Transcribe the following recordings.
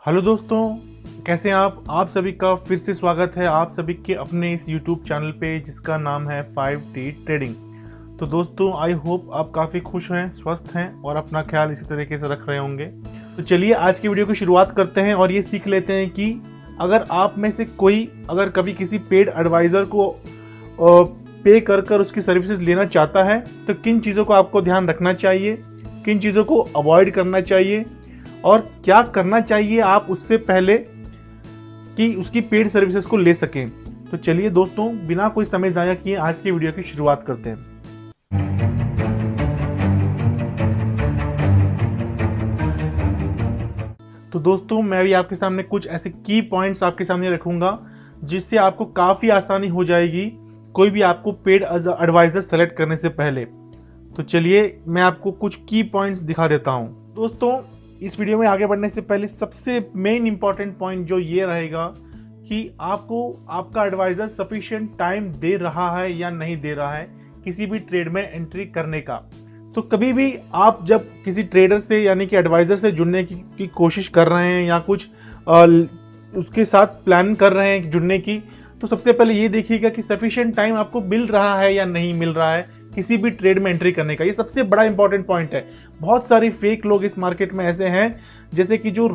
Hello दोस्तों, कैसे हैं आप सभी का फिर से स्वागत है आप सभी के अपने इस यूट्यूब चैनल पे जिसका नाम है 5T ट्रेडिंग। तो दोस्तों, आई होप आप काफ़ी खुश हैं, स्वस्थ हैं और अपना ख्याल इसी तरीके से रख रहे होंगे। तो चलिए आज की वीडियो की शुरुआत करते हैं और ये सीख लेते हैं कि अगर आप में से कोई अगर कभी किसी पेड एडवाइज़र को पे कर उसकी सर्विसेज लेना चाहता है तो किन चीज़ों को आपको ध्यान रखना चाहिए, किन चीज़ों को अवॉइड करना चाहिए और क्या करना चाहिए आप उससे पहले कि उसकी पेड सर्विसेज को ले सकें। तो चलिए दोस्तों, बिना कोई समय ज़ाया किए आज की वीडियो की शुरुआत करते हैं। तो दोस्तों, मैं भी आपके सामने कुछ ऐसे की पॉइंट्स आपके सामने रखूंगा जिससे आपको काफ़ी आसानी हो जाएगी कोई भी आपको पेड एडवाइज़र सेलेक्ट करने से पहले। तो चलिए मैं आपको कुछ की पॉइंट्स दिखा देता हूं। दोस्तों, इस वीडियो में आगे बढ़ने से पहले सबसे मेन इंपॉर्टेंट पॉइंट जो ये रहेगा कि आपको आपका एडवाइज़र सफिशिएंट टाइम दे रहा है या नहीं दे रहा है किसी भी ट्रेड में एंट्री करने का। तो कभी भी आप जब किसी ट्रेडर से यानी कि एडवाइज़र से जुड़ने की कोशिश कर रहे हैं या कुछ उसके साथ प्लान कर रहे हैं जुड़ने की, तो सबसे पहले ये देखिएगा कि सफिशिएंट टाइम आपको मिल रहा है या नहीं मिल रहा है किसी भी ट्रेड में एंट्री करने का। ये सबसे बड़ा इंपॉर्टेंट पॉइंट है। बहुत सारी फेक लोग इस मार्केट में ऐसे हैं जैसे कि जो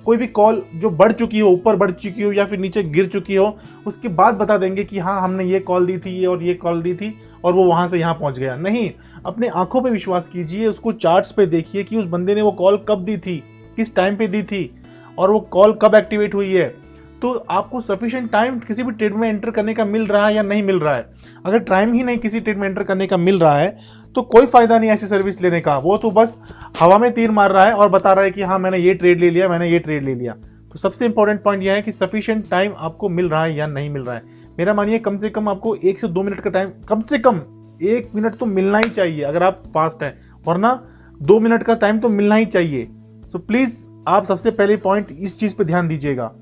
कोई भी कॉल जो बढ़ चुकी हो, ऊपर बढ़ चुकी हो या फिर नीचे गिर चुकी हो, उसके बाद बता देंगे कि हाँ हमने ये कॉल दी थी और ये कॉल दी थी और वो वहां से यहाँ पहुंच गया। नहीं, अपने आंखों पे विश्वास कीजिए, उसको चार्ट्स पे देखिए कि उस बंदे ने वो कॉल कब दी थी, किस टाइम पे दी थी और वो कॉल कब एक्टिवेट हुई है। तो आपको सफिशिएंट टाइम किसी भी ट्रेड में एंटर करने का मिल रहा है या नहीं मिल रहा है। अगर टाइम ही नहीं किसी ट्रेड में एंटर करने का मिल रहा है तो कोई फायदा नहीं ऐसी सर्विस लेने का। वो तो बस हवा में तीर मार रहा है और बता रहा है कि हाँ मैंने ये ट्रेड ले लिया, मैंने ये ट्रेड ले लिया। तो सबसे इंपॉर्टेंट पॉइंट यह है कि सफिशिएंट टाइम आपको मिल रहा है या नहीं मिल रहा है। मेरा मानिए कम से कम आपको 1 से 2 मिनट का टाइम, कम से कम 1 मिनट तो मिलना ही चाहिए अगर आप फास्ट हैं, वरना 2 मिनट का टाइम तो मिलना ही चाहिए। सो प्लीज आप सबसे पहले पॉइंट इस चीज पे ध्यान दीजिएगा।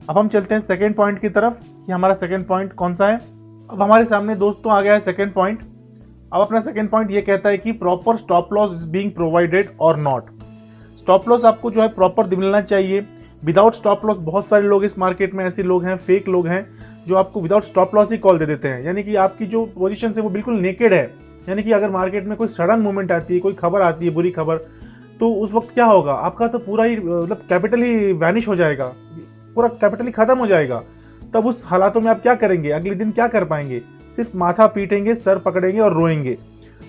अब हम चलते हैं सेकेंड पॉइंट की तरफ कि हमारा सेकेंड पॉइंट कौन सा है। अब हमारे सामने दोस्तों आ गया है सेकेंड पॉइंट। अब अपना सेकेंड पॉइंट ये कहता है कि proper stop loss is being provided और नॉट। स्टॉप लॉस आपको जो है प्रॉपर मिलना चाहिए। विदाउट स्टॉप लॉस बहुत सारे लोग इस मार्केट में ऐसे लोग हैं, फेक लोग हैं जो आपको विदाउट स्टॉप लॉस ही कॉल दे देते हैं, यानी कि आपकी जो पोजीशन है वो बिल्कुल नेकेड है। यानी कि अगर मार्केट में कोई सडन मूवमेंट आती है, कोई खबर आती है, बुरी खबर, तो उस वक्त क्या होगा, आपका तो पूरा ही मतलब कैपिटल ही वैनिश हो जाएगा, पूरा कैपिटल ही खत्म हो जाएगा। तब उस हालातों में आप क्या करेंगे, अगले दिन क्या कर पाएंगे, सिर्फ माथा पीटेंगे, सर पकड़ेंगे और रोएंगे।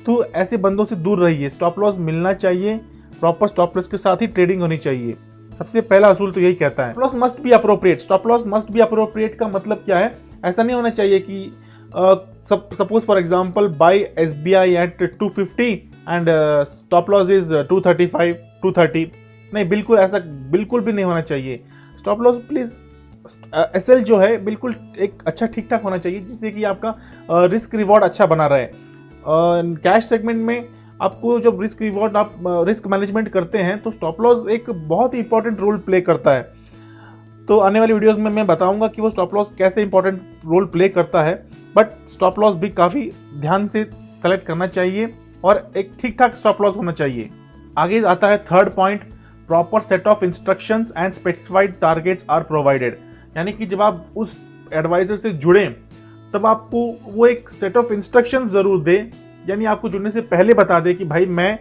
तो ऐसे बंदों से दूर रहिए। स्टॉप लॉस मिलना चाहिए, प्रॉपर स्टॉप लॉस के साथ ही ट्रेडिंग होनी चाहिए। सबसे पहला असूल तो यही कहता है। Stop loss must be appropriate. Stop loss must be appropriate का मतलब क्या है, ऐसा नहीं होना चाहिए कि suppose for example buy SBI at 250 and stop loss is 235 230। नहीं, बिल्कुल ऐसा बिल्कुल भी नहीं होना चाहिए। स्टॉप लॉस प्लीज SL जो है बिल्कुल एक अच्छा ठीक ठाक होना चाहिए जिससे कि आपका रिस्क रिवॉर्ड अच्छा बना रहे। कैश सेगमेंट में आपको जब रिस्क रिवॉर्ड आप रिस्क मैनेजमेंट करते हैं तो स्टॉप लॉस एक बहुत ही इंपॉर्टेंट रोल प्ले करता है। तो आने वाली वीडियोस में मैं बताऊंगा कि वो स्टॉप लॉस कैसे इंपॉर्टेंट रोल प्ले करता है। बट स्टॉप लॉस भी काफ़ी ध्यान से सेलेक्ट करना चाहिए और एक ठीक ठाक स्टॉप लॉस होना चाहिए। आगे आता है third point, proper set of instructions and specified targets are provided. यानी कि जब आप उस एडवाइजर से जुड़ें तब आपको वो एक सेट ऑफ इंस्ट्रक्शंस ज़रूर दे, यानी आपको जुड़ने से पहले बता दे कि भाई मैं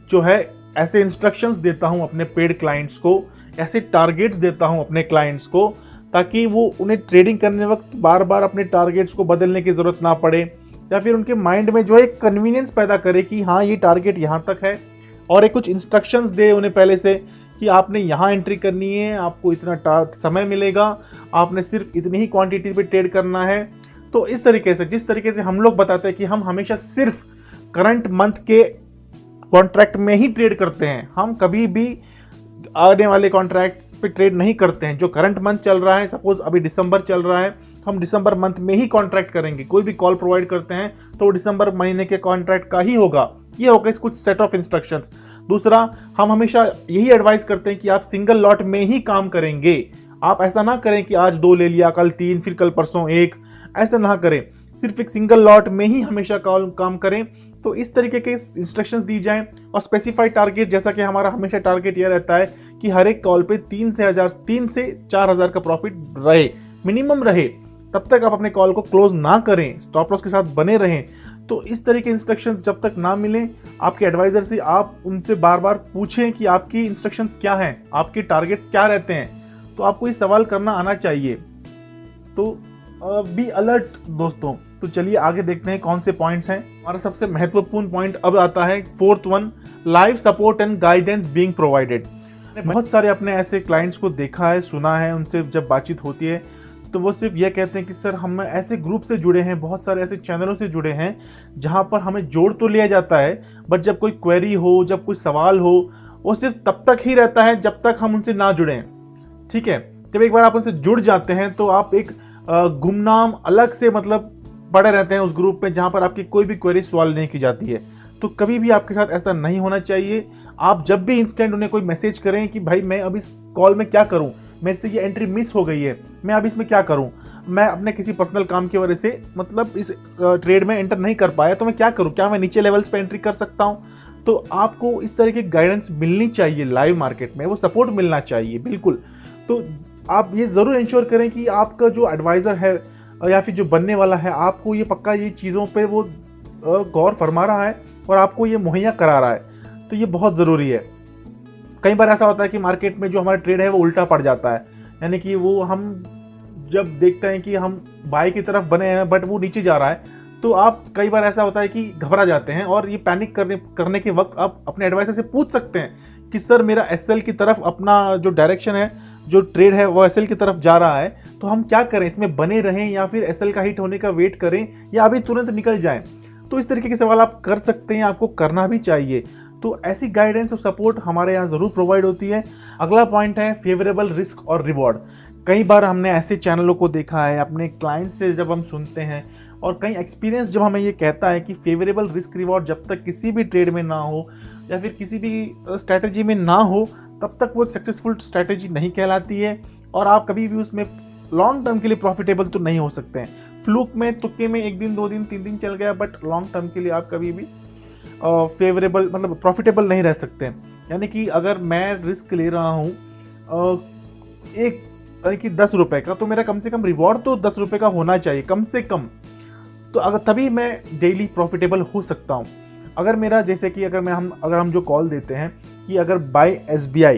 जो है ऐसे इंस्ट्रक्शंस देता हूं अपने पेड क्लाइंट्स को, ऐसे टारगेट्स देता हूं अपने क्लाइंट्स को, ताकि वो उन्हें ट्रेडिंग करने वक्त बार बार अपने टारगेट्स को बदलने की ज़रूरत ना पड़े, या फिर उनके माइंड में जो है एक कन्वीनियंस पैदा करे कि हाँ ये टारगेट यहाँ तक है, और एक कुछ इंस्ट्रक्शंस दे उन्हें पहले से कि आपने यहाँ एंट्री करनी है, आपको इतना समय मिलेगा, आपने सिर्फ इतनी ही क्वांटिटी पे ट्रेड करना है। तो इस तरीके से, जिस तरीके से हम लोग बताते हैं कि हम हमेशा सिर्फ करंट मंथ के कॉन्ट्रैक्ट में ही ट्रेड करते हैं, हम कभी भी आने वाले कॉन्ट्रैक्ट्स पे ट्रेड नहीं करते हैं। जो करंट मंथ चल रहा है, सपोज अभी दिसंबर चल रहा है, हम दिसंबर मंथ में ही कॉन्ट्रैक्ट करेंगे। कोई भी कॉल प्रोवाइड करते हैं तो वो दिसंबर महीने के कॉन्ट्रैक्ट का ही होगा। ये होगा कुछ सेट ऑफ इंस्ट्रक्शंस। दूसरा, हम हमेशा यही एडवाइस करते हैं कि आप सिंगल लॉट में ही काम करेंगे। आप ऐसा ना करें कि आज 2 ले लिया, कल 3, फिर कल परसों 1, ऐसा ना करें। सिर्फ एक सिंगल लॉट में ही हमेशा काम करें। तो इस तरीके के इंस्ट्रक्शंस दी जाएं और स्पेसिफाइड टारगेट, जैसा कि हमारा हमेशा टारगेट यह रहता है कि हर एक कॉल पे 3 से 4,000 का प्रॉफिट रहे, मिनिमम रहे, तब तक आप अपने कॉल को क्लोज ना करें, स्टॉप लॉस के साथ बने रहें। तो इस तरह के इंस्ट्रक्शंस जब तक ना मिलें आपके एडवाइजर से, आप उनसे बार बार पूछें कि आपकी इंस्ट्रक्शंस क्या हैं, आपके टारगेट्स क्या रहते हैं, तो आपको ये सवाल करना आना चाहिए। तो बी अलर्ट दोस्तों। तो चलिए आगे देखते हैं कौन से पॉइंट्स हैं। हमारा सबसे महत्वपूर्ण पॉइंट अब आता है, fourth one, live support and guidance being provided. बहुत सारे अपने ऐसे क्लाइंट्स को देखा है, सुना है, उनसे जब बातचीत होती है तो वो सिर्फ ये कहते हैं कि सर हम ऐसे ग्रुप से जुड़े हैं, बहुत सारे ऐसे चैनलों से जुड़े हैं जहाँ पर हमें जोड़ तो लिया जाता है, बट जब कोई क्वेरी हो, जब कोई सवाल हो, वो सिर्फ तब तक ही रहता है जब तक हम उनसे ना जुड़ें। ठीक है, जब एक बार आप उनसे जुड़ जाते हैं तो आप एक गुमनाम अलग से मतलब पड़े रहते हैं उस ग्रुप में, जहाँ पर आपकी कोई भी क्वेरी सॉल्व नहीं की जाती है। तो कभी भी आपके साथ ऐसा नहीं होना चाहिए। आप जब भी इंस्टेंट उन्हें कोई मैसेज करें कि भाई मैं अभी इस कॉल में क्या करूं, मेरे से ये एंट्री मिस हो गई है, मैं अब इसमें क्या करूं, मैं अपने किसी पर्सनल काम की वजह से मतलब इस ट्रेड में एंटर नहीं कर पाया, तो मैं क्या करूं, क्या मैं नीचे लेवल्स पे एंट्री कर सकता हूं। तो आपको इस तरह की गाइडेंस मिलनी चाहिए लाइव मार्केट में, वो सपोर्ट मिलना चाहिए बिल्कुल। तो आप ये ज़रूर इंश्योर करें कि आपका जो एडवाइज़र है या फिर जो बनने वाला है, आपको ये पक्का ये चीज़ों पे वो गौर फरमा रहा है और आपको ये मुहैया करा रहा है। तो ये बहुत ज़रूरी है। कई बार ऐसा होता है कि मार्केट में जो हमारा ट्रेड है वो उल्टा पड़ जाता है, यानी कि वो हम जब देखते हैं कि हम बाई की तरफ बने हैं बट वो नीचे जा रहा है, तो आप कई बार ऐसा होता है कि घबरा जाते हैं और ये पैनिक करने के वक्त आप अपने एडवाइजर से पूछ सकते हैं कि सर मेरा एसएल की तरफ अपना जो डायरेक्शन है, जो ट्रेड है वो एसएल की तरफ जा रहा है, तो हम क्या करें, इसमें बने रहें या फिर एसएल का हिट होने का वेट करें या अभी तुरंत निकल जाएं। तो इस तरीके के सवाल आप कर सकते हैं, आपको करना भी चाहिए। तो ऐसी गाइडेंस और सपोर्ट हमारे यहाँ ज़रूर प्रोवाइड होती है। अगला पॉइंट है फेवरेबल रिस्क और रिवॉर्ड। कई बार हमने ऐसे चैनलों को देखा है, अपने क्लाइंट से जब हम सुनते हैं और कई एक्सपीरियंस जब हमें ये कहता है कि फेवरेबल रिस्क रिवॉर्ड जब तक किसी भी ट्रेड में ना हो या फिर किसी भी स्ट्रैटेजी में ना हो, तब तक वो एक सक्सेसफुल स्ट्रैटेजी नहीं कहलाती है और आप कभी भी उसमें लॉन्ग टर्म के लिए प्रॉफिटेबल तो नहीं हो सकते हैं। फ्लूक में, तुक्के में 1 दिन 2 दिन 3 दिन चल गया, बट लॉन्ग टर्म के लिए आप कभी भी फेवरेबल मतलब प्रॉफिटेबल नहीं रह सकते। यानी कि अगर मैं रिस्क ले रहा हूँ एक यानी कि 10 रुपये का, तो मेरा कम से कम रिवॉर्ड तो 10 रुपये का होना चाहिए कम से कम। तो अगर तभी मैं डेली प्रॉफिटेबल हो सकता हूँ। अगर मेरा जैसे कि अगर हम जो कॉल देते हैं कि अगर बाय SBI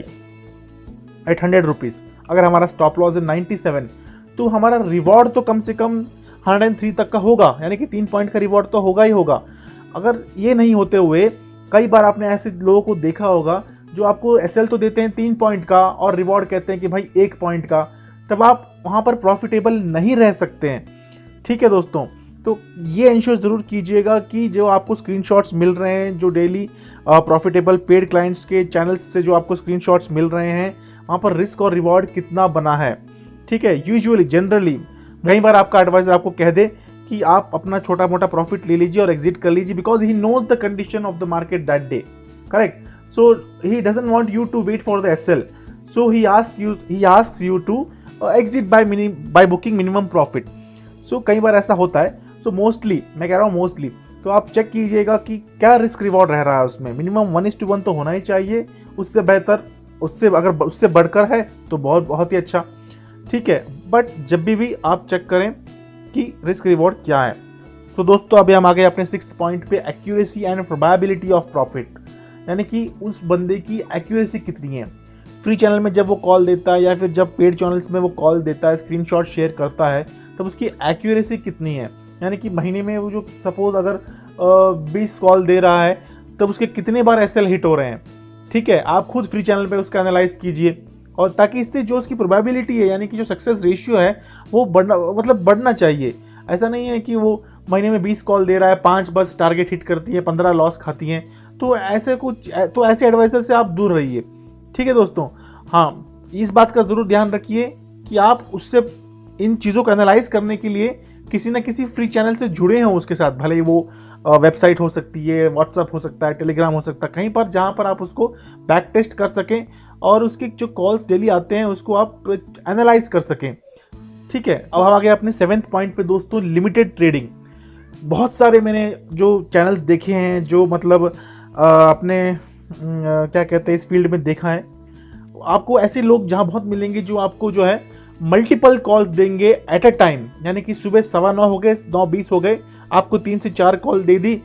एट 100 रुपीज़, अगर हमारा स्टॉप लॉस है 97, तो हमारा रिवॉर्ड तो कम से कम 103 तक का होगा, यानी कि 3 पॉइंट का रिवॉर्ड तो होगा ही होगा। अगर ये नहीं होते हुए कई बार आपने ऐसे लोगों को देखा होगा जो आपको एसएल तो देते हैं 3 पॉइंट का और रिवॉर्ड कहते हैं कि भाई 1 पॉइंट का, तब आप वहाँ पर प्रॉफिटेबल नहीं रह सकते हैं। ठीक है दोस्तों, तो ये इंश्योर ज़रूर कीजिएगा कि जो आपको स्क्रीनशॉट्स मिल रहे हैं, जो डेली प्रॉफिटेबल पेड क्लाइंट्स के चैनल्स से जो आपको स्क्रीनशॉट्स मिल रहे हैं, वहाँ पर रिस्क और रिवॉर्ड कितना बना है। ठीक है, यूजुअली जनरली कई बार आपका एडवाइजर आपको कह दे कि आप अपना छोटा मोटा प्रॉफिट ले लीजिए और एग्जिट कर लीजिए, because he knows the condition of the market that day, correct. So he doesn't want you to wait for the SL, so he asks you to exit by booking minimum profit. सो कई बार ऐसा होता है। So mostly, मैं कह रहा हूँ मोस्टली, तो आप चेक कीजिएगा कि क्या रिस्क रिवॉर्ड रह रहा है उसमें। मिनिमम 1:1 तो होना ही चाहिए, उससे बेहतर, अगर उससे बढ़कर है तो बहुत ही अच्छा। ठीक है, बट जब भी आप चेक करें कि रिस्क रिवॉर्ड क्या है। तो दोस्तों अभी हम आ गए अपने 6th पॉइंट पे, accuracy and probability of profit, यानी कि उस बंदे की एक्यूरेसी कितनी है। फ्री चैनल में जब वो कॉल देता है या फिर जब पेड चैनल्स में वो कॉल देता है, स्क्रीनशॉट शेयर करता है, तब उसकी एक्यूरेसी कितनी है। यानी कि महीने में वो जो सपोज अगर 20 कॉल दे रहा है, तब उसके कितने बार एसएल हिट हो रहे हैं। ठीक है, आप खुद फ्री चैनल पे उसका एनालाइज कीजिए, और ताकि इससे जो उसकी प्रोबेबिलिटी है, यानी कि जो सक्सेस रेशियो है, वो बढ़ना चाहिए। ऐसा नहीं है कि वो महीने में 20 कॉल दे रहा है, 5 बस टारगेट हिट करती है, 15 लॉस खाती हैं। तो ऐसे एडवाइजर से आप दूर रहिए। ठीक है दोस्तों, हाँ, इस बात का ज़रूर ध्यान रखिए कि आप उससे इन चीज़ों को एनालाइज करने के लिए किसी न किसी फ्री चैनल से जुड़े हों उसके साथ, भले ही वो वेबसाइट हो सकती है, व्हाट्सअप हो सकता है, टेलीग्राम हो सकता है, कहीं पर जहाँ पर आप उसको बैक टेस्ट कर सकें और उसके जो कॉल्स डेली आते हैं उसको आप एनालाइज कर सकें। ठीक है, अब हम आ गए अपने 7th पॉइंट पे दोस्तों, लिमिटेड ट्रेडिंग। बहुत सारे मैंने जो चैनल्स देखे हैं, जो मतलब अपने क्या कहते हैं, इस फील्ड में देखा है, आपको ऐसे लोग जहां बहुत मिलेंगे जो आपको जो है मल्टीपल कॉल्स देंगे एट अ टाइम, यानी कि सुबह 9:15 हो गए, 9:20 हो गए, आपको 3 से 4 कॉल दे दी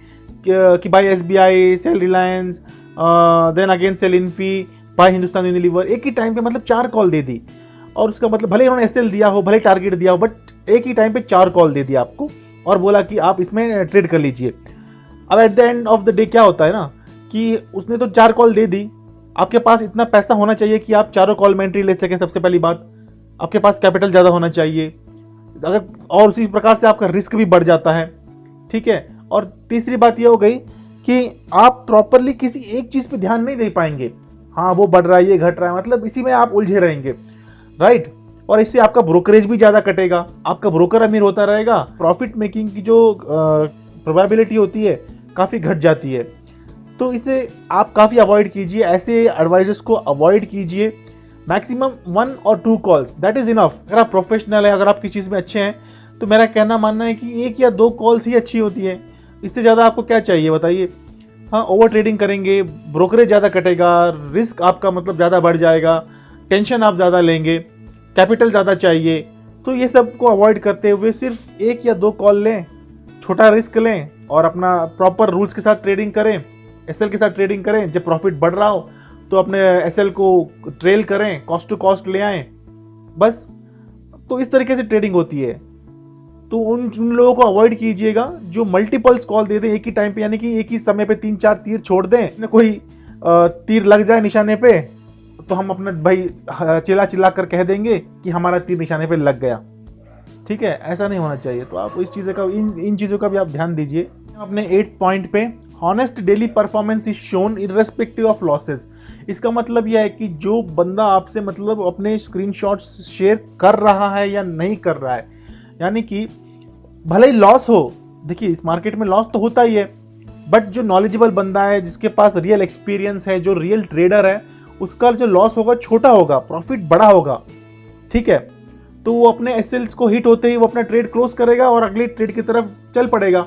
कि buy SBI, sell Reliance, then again sell Infy, buy Hindustan Unilever, एक ही टाइम पे मतलब 4 कॉल दे दी। और उसका मतलब भले उन्होंने SL दिया हो, भले टारगेट दिया हो, बट एक ही टाइम पे 4 कॉल दे दिया आपको और बोला कि आप इसमें ट्रेड कर लीजिए। अब at the end of the day क्या होता है ना कि उसने तो 4 कॉल दे दी, आपके पास इतना पैसा होना चाहिए कि आप चारों कॉल में एंट्री ले सकें। सबसे पहली बात, आपके पास कैपिटल ज़्यादा होना चाहिए, अगर और उसी प्रकार से आपका रिस्क भी बढ़ जाता है, ठीक है। और तीसरी बात यह हो गई कि आप प्रॉपरली किसी एक चीज़ पे ध्यान नहीं दे पाएंगे, हाँ वो बढ़ रहा है, ये घट रहा है, मतलब इसी में आप उलझे रहेंगे, राइट। और इससे आपका ब्रोकरेज भी ज़्यादा कटेगा, आपका ब्रोकर अमीर होता रहेगा, प्रॉफिट मेकिंग की जो प्रोबेबिलिटी होती है काफ़ी घट जाती है। तो इसे आप काफ़ी अवॉइड कीजिए, ऐसे एडवाइजर्स को अवॉइड कीजिए। मैक्सिमम 1 और 2 कॉल्स, दैट इज़ इनफ। अगर आप प्रोफेशनल है, अगर आप किसी चीज़ में अच्छे हैं, तो मेरा कहना मानना है कि 1 या 2 कॉल्स ही अच्छी होती है, इससे ज़्यादा आपको क्या चाहिए बताइए। हाँ, ओवर ट्रेडिंग करेंगे, ब्रोकरेज ज़्यादा कटेगा, रिस्क आपका मतलब ज़्यादा बढ़ जाएगा, टेंशन आप ज़्यादा लेंगे, कैपिटल ज़्यादा चाहिए। तो ये सब को अवॉइड करते हुए सिर्फ 1 या 2 कॉल लें, छोटा रिस्क लें और अपना प्रॉपर रूल्स के साथ ट्रेडिंग करें, SL के साथ ट्रेडिंग करें। जब प्रॉफिट बढ़ रहा हो तो अपने SL को ट्रेल करें, कॉस्ट टू कॉस्ट ले आएँ, बस। तो इस तरीके से ट्रेडिंग होती है। तो उन लोगों को अवॉइड कीजिएगा जो मल्टीपल्स कॉल दे दें एक ही टाइम पे, यानी कि एक ही समय पे 3-4 तीर छोड़ दें। कोई तीर लग जाए निशाने पे तो हम अपने भाई चिल्ला चिल्ला कर कह देंगे कि हमारा तीर निशाने पे लग गया, ठीक है। ऐसा नहीं होना चाहिए। तो आप इस चीज़ का इन चीज़ों का भी आप ध्यान दीजिए। अपने 8th पॉइंट पे, honest daily performance is shown irrespective of losses. इसका मतलब यह है कि जो बंदा आपसे मतलब अपने स्क्रीनशॉट्स शेयर कर रहा है या नहीं कर रहा है, यानी कि भले ही लॉस हो, देखिए इस मार्केट में लॉस तो होता ही है, बट जो नॉलेजेबल बंदा है, जिसके पास रियल एक्सपीरियंस है, जो रियल ट्रेडर है, उसका जो लॉस होगा छोटा होगा, प्रॉफिट बड़ा होगा, ठीक है। तो वो अपने SLs को हिट होते ही वो अपना ट्रेड क्लोज करेगा और अगले ट्रेड की तरफ चल पड़ेगा,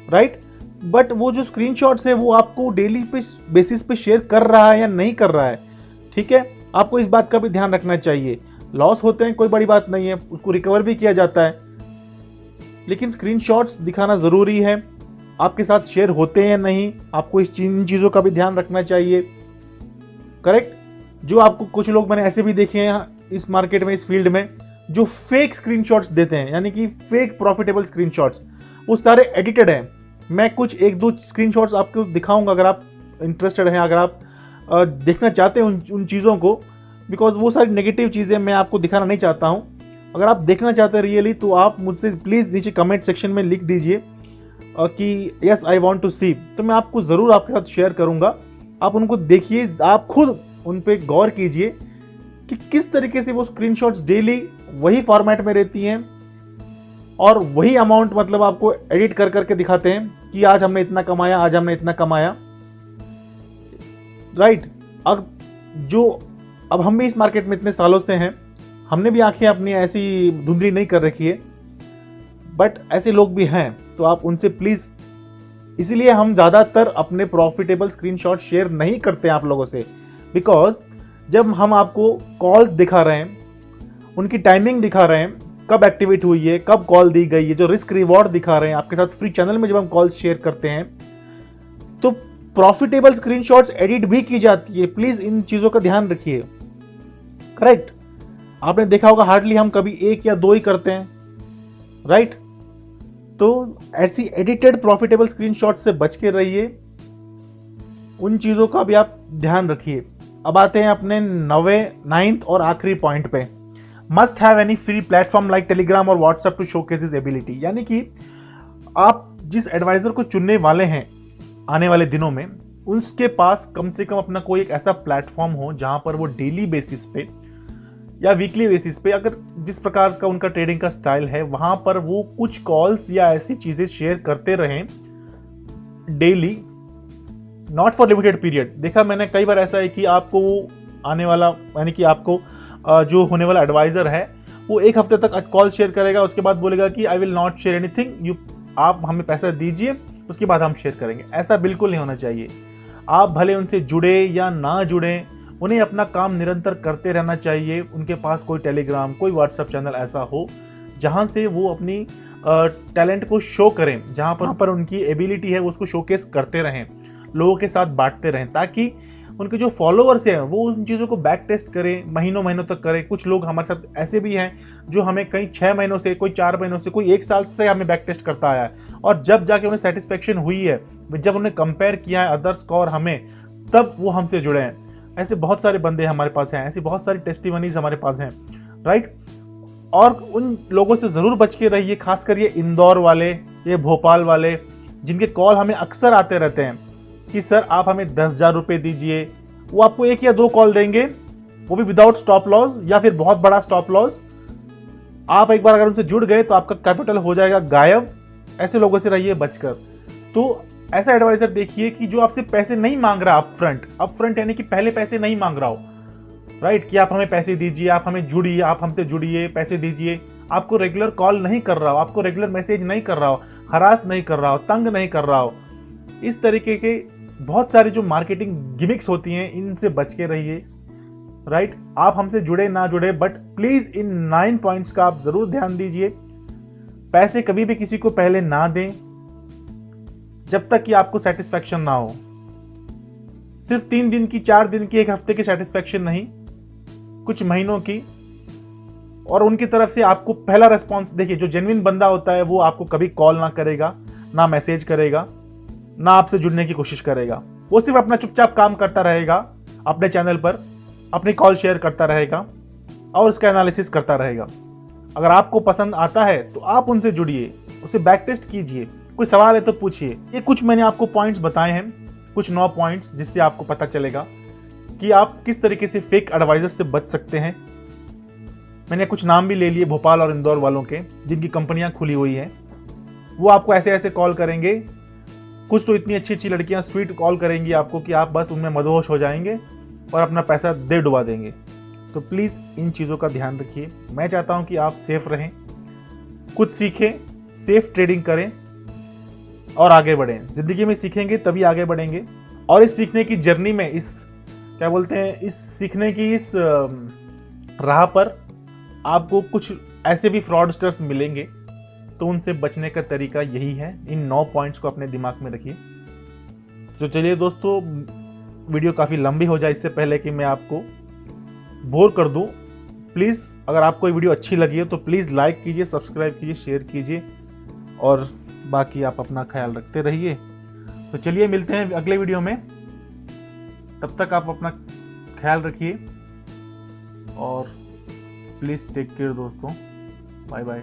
राइट। बट वो जो स्क्रीनशॉट्स है वो आपको डेली बेसिस पे शेयर कर रहा है या नहीं कर रहा है, ठीक है। आपको इस बात का भी ध्यान रखना चाहिए। लॉस होते हैं, कोई बड़ी बात नहीं है, उसको रिकवर भी किया जाता है, लेकिन स्क्रीनशॉट्स दिखाना ज़रूरी है। आपके साथ शेयर होते हैं नहीं, आपको इन चीज़ों का भी ध्यान रखना चाहिए, करेक्ट। जो आपको कुछ लोग मैंने ऐसे भी देखे हैं इस मार्केट में, इस फील्ड में, जो फेक स्क्रीनशॉट्स देते हैं, यानी कि फेक प्रॉफिटेबल स्क्रीनशॉट्स, वो सारे एडिटेड हैं। मैं कुछ 1-2 स्क्रीनशॉट्स आपको दिखाऊंगा अगर आप इंटरेस्टेड हैं, अगर आप देखना चाहते हैं उन चीज़ों को, बिकॉज वो सारी नेगेटिव चीज़ें मैं आपको दिखाना नहीं चाहता हूँ। अगर आप देखना चाहते हैं रियली, तो आप मुझसे प्लीज़ नीचे कमेंट सेक्शन में लिख दीजिए कि यस आई वांट टू सी, तो मैं आपको ज़रूर आपके साथ शेयर करूँगा। आप उनको देखिए, आप खुद उन पर गौर कीजिए कि किस तरीके से वो स्क्रीनशॉट्स डेली वही फॉर्मेट में रहती हैं और वही अमाउंट मतलब आपको एडिट कर करके दिखाते हैं कि आज हमने इतना कमाया, आज हमने इतना कमाया, राइट। अब हम भी इस मार्केट में इतने सालों से हैं, हमने भी आंखें अपनी ऐसी धुंधली नहीं कर रखी है, बट ऐसे लोग भी हैं। तो आप उनसे प्लीज़, इसीलिए हम ज़्यादातर अपने प्रॉफिटेबल स्क्रीनशॉट शेयर नहीं करते हैं आप लोगों से, बिकॉज जब हम आपको कॉल्स दिखा रहे हैं, उनकी टाइमिंग दिखा रहे हैं, कब एक्टिवेट हुई है, कब कॉल दी गई है, जो रिस्क रिवॉर्ड दिखा रहे हैं आपके साथ फ्री चैनल में, जब हम कॉल शेयर करते हैं तो प्रॉफिटेबल स्क्रीनशॉट्स एडिट भी की जाती है। प्लीज इन चीजों का ध्यान रखिए, करेक्ट। आपने देखा होगा हार्डली हम कभी 1 या 2 ही करते हैं, राइट। तो ऐसी एडिटेड प्रॉफिटेबल स्क्रीनशॉट से बच के रहिए, उन चीजों का भी आप ध्यान रखिए। अब आते हैं अपने 9th और आखिरी पॉइंट पे, must have any free platform like Telegram और WhatsApp to showcase his ability. यानी कि आप जिस एडवाइजर को चुनने वाले हैं आने वाले दिनों में, उसके पास कम से कम अपना कोई एक ऐसा प्लेटफॉर्म हो जहां पर वो डेली बेसिस पे या वीकली बेसिस पे, अगर जिस प्रकार का उनका ट्रेडिंग का स्टाइल है, वहां पर वो कुछ कॉल्स या ऐसी चीजें शेयर करते रहें daily, not for limited period. देखा मैंने कई बार ऐसा है कि आपको आने वाला, यानी कि आपको जो होने वाला एडवाइजर है वो 1 हफ्ते तक कॉल शेयर करेगा, उसके बाद बोलेगा कि I will not share anything, आप हमें पैसा दीजिए, उसके बाद हम शेयर करेंगे। ऐसा बिल्कुल नहीं होना चाहिए। आप भले उनसे जुड़े या ना जुड़े, उन्हें अपना काम निरंतर करते रहना चाहिए। उनके पास कोई टेलीग्राम, कोई व्हाट्सएप चैनल ऐसा हो जहां से वो अपनी टैलेंट को शो करें, जहां पर उनकी एबिलिटी है वो उसको शोकेस करते रहें, लोगों के साथ बांटते रहें, ताकि उनके जो फॉलोअर्स हैं वो उन चीज़ों को बैक टेस्ट करें, महीनों महीनों तक करें। कुछ लोग हमारे साथ ऐसे भी हैं जो हमें कई 6 महीनों से, कोई 4 महीनों से, कोई 1 साल से हमें बैक टेस्ट करता आया है, और जब जाके उन्हें सेटिस्फेक्शन हुई है, जब उन्हें कंपेयर किया है अदर्स को और हमें, तब वो हमसे जुड़े हैं। ऐसे बहुत सारे बंदे हमारे पास हैं, ऐसी बहुत सारी टेस्टिमनीज हमारे पास हैं, राइट। और उन लोगों से ज़रूर बच के रहिए, खासकर ये इंदौर वाले, ये भोपाल वाले, जिनके कॉल हमें अक्सर आते रहते हैं कि सर आप हमें 10,000 रुपये दीजिए। वो आपको 1 या 2 कॉल देंगे, वो भी विदाउट स्टॉप लॉस या फिर बहुत बड़ा स्टॉप लॉस। आप एक बार अगर उनसे जुड़ गए तो आपका कैपिटल हो जाएगा गायब। ऐसे लोगों से रहिए बचकर। तो ऐसा एडवाइजर देखिए कि जो आपसे पैसे नहीं मांग रहा अपफ्रंट यानी कि पहले पैसे नहीं मांग रहा हो, राइट, कि आप हमें पैसे दीजिए, आप हमें जुड़िए, आप हमसे जुड़िए, पैसे दीजिए। आपको रेगुलर कॉल नहीं कर रहा हो, आपको रेगुलर मैसेज नहीं कर रहा हो, हरास नहीं कर रहा हो, तंग नहीं कर रहा हो। इस तरीके के बहुत सारी जो मार्केटिंग गिमिक्स होती हैं, इनसे बच के रहिए, राइट। आप हमसे जुड़े ना जुड़े, बट प्लीज इन 9 पॉइंट्स का आप जरूर ध्यान दीजिए। पैसे कभी भी किसी को पहले ना दें जब तक कि आपको सेटिस्फैक्शन ना हो। सिर्फ 3 दिन की, 4 दिन की, 1 हफ्ते की सेटिस्फैक्शन नहीं, कुछ महीनों की। और उनकी तरफ से आपको पहला रेस्पॉन्स देखिए, जो जेन्युइन बंदा होता है वो आपको कभी कॉल ना करेगा, ना मैसेज करेगा, ना आपसे जुड़ने की कोशिश करेगा। वो सिर्फ अपना चुपचाप काम करता रहेगा अपने चैनल पर, अपनी कॉल शेयर करता रहेगा और उसका एनालिसिस करता रहेगा। अगर आपको पसंद आता है तो आप उनसे जुड़िए, उसे बैक टेस्ट कीजिए, कोई सवाल है तो पूछिए। ये कुछ मैंने आपको पॉइंट्स बताए हैं, कुछ 9 पॉइंट्स, जिससे आपको पता चलेगा कि आप किस तरीके से फेक एडवाइजर से बच सकते हैं। मैंने कुछ नाम भी ले लिए भोपाल और इंदौर वालों के, जिनकी कंपनियां खुली हुई हैं। वो आपको ऐसे ऐसे कॉल करेंगे, कुछ तो इतनी अच्छी अच्छी लड़कियां स्वीट कॉल करेंगी आपको कि आप बस उनमें मदहोश हो जाएंगे और अपना पैसा दे डुबा देंगे। तो प्लीज़ इन चीज़ों का ध्यान रखिए। मैं चाहता हूं कि आप सेफ रहें, कुछ सीखें, सेफ ट्रेडिंग करें और आगे बढ़ें। ज़िंदगी में सीखेंगे तभी आगे बढ़ेंगे। और इस सीखने की जर्नी में, इस क्या बोलते हैं, इस सीखने की इस राह पर आपको कुछ ऐसे भी फ्रॉडस्टर्स मिलेंगे, तो उनसे बचने का तरीका यही है। इन 9 पॉइंट्स को अपने दिमाग में रखिए। तो चलिए दोस्तों, वीडियो काफ़ी लंबी हो जाए इससे पहले कि मैं आपको बोर कर दूं, प्लीज़ अगर आपको ये वीडियो अच्छी लगी है तो प्लीज़ लाइक ख्याल सब्सक्राइब कीजिए, शेयर कीजिए, और बाकी आप अपना ख्याल रखते रहिए। तो चलिए मिलते हैं अगले वीडियो में। तब तक आप अपना ख्याल रखिए और प्लीज़ टेक केयर दोस्तों। Bye bye.